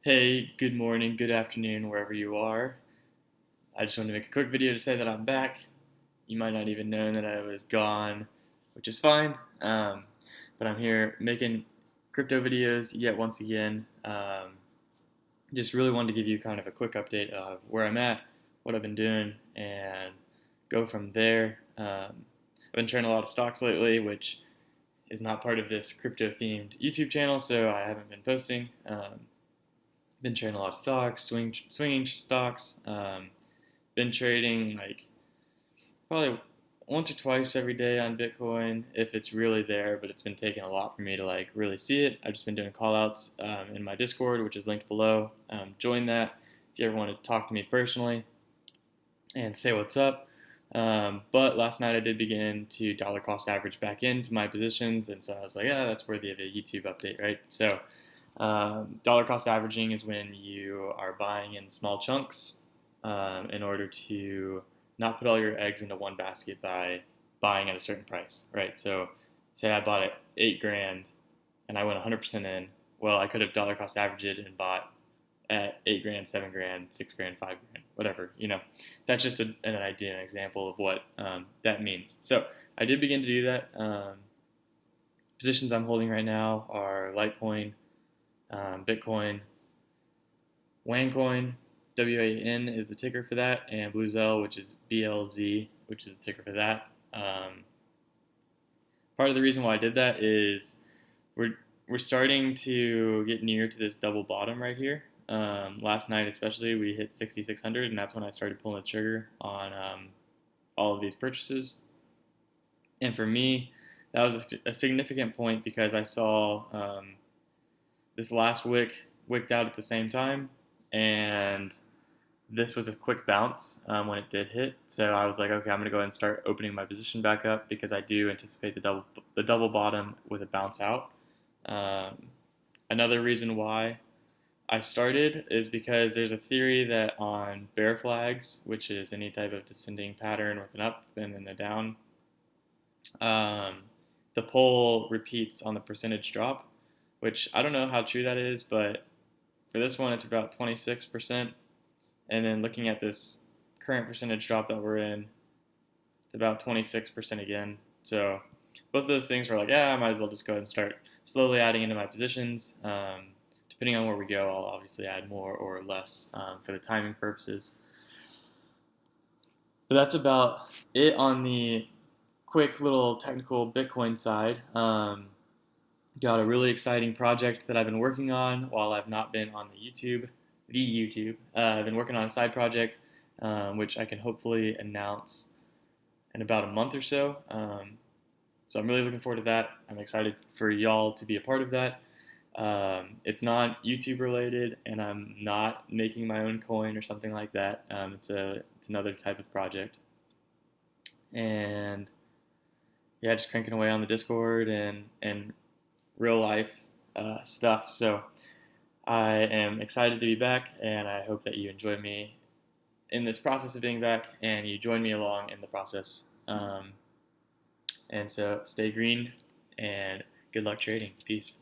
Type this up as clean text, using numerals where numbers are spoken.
Hey, good morning, good afternoon, wherever you are. I just wanted to make a quick video to say that I'm back. You might not even know that I was gone, which is fine. But I'm here making crypto videos yet once again. Just really wanted to give you kind of a quick update of where I'm at, what I've been doing, and go from there. I've been trading a lot of stocks lately, which is not part of this crypto themed YouTube channel, so I haven't been posting. Been trading a lot of stocks, swinging stocks. Been trading like probably once or twice every day on Bitcoin if it's really there, but it's been taking a lot for me to like really see it. I've just been doing callouts in my Discord, which is linked below. Join that if you ever want to talk to me personally and say what's up. But last night I did begin to dollar cost average back into my positions, and so I was like, yeah, that's worthy of a YouTube update, right? So dollar cost averaging is when you are buying in small chunks in order to not put all your eggs into one basket by buying at a certain price, right? So, say I bought at 8 grand and I went 100% in. Well, I could have dollar cost averaged it and bought at 8 grand, 7 grand, 6 grand, 5 grand, whatever. That's just an idea, an example of what that means. So, I did begin to do that. Positions I'm holding right now are Litecoin, Bitcoin, Wancoin, WAN is the ticker for that, and Bluezell, which is BLZ, which is the ticker for that. Part of the reason why I did that is we're starting to get near to this double bottom right here. Last night, especially, we hit 6,600, and that's when I started pulling the trigger on all of these purchases. And for me, that was a significant point because I saw this last wick wicked out at the same time, and this was a quick bounce when it did hit. So I was like, okay, I'm going to go ahead and start opening my position back up because I do anticipate the double bottom with a bounce out. Another reason why I started is because there's a theory that on bear flags, which is any type of descending pattern with an up and then a down, um, the pole repeats on the percentage drop, which I don't know how true that is, but for this one, it's about 26%. And then looking at this current percentage drop that we're in, it's about 26% again. So both of those things were like, yeah, I might as well just go ahead and start slowly adding into my positions. Depending on where we go, I'll obviously add more or less for the timing purposes. But that's about it on the quick little technical Bitcoin side. Got a really exciting project that I've been working on while I've not been on the YouTube. I've been working on a side project, which I can hopefully announce in about a month or so. So I'm really looking forward to that. I'm excited for y'all to be a part of that. It's not YouTube related, and I'm not making my own coin or something like that. It's another type of project, and yeah, just cranking away on the Discord and real life stuff. So I am excited to be back, and I hope that you enjoy me in this process of being back, and you join me along in the process. And so stay green, and good luck trading. Peace.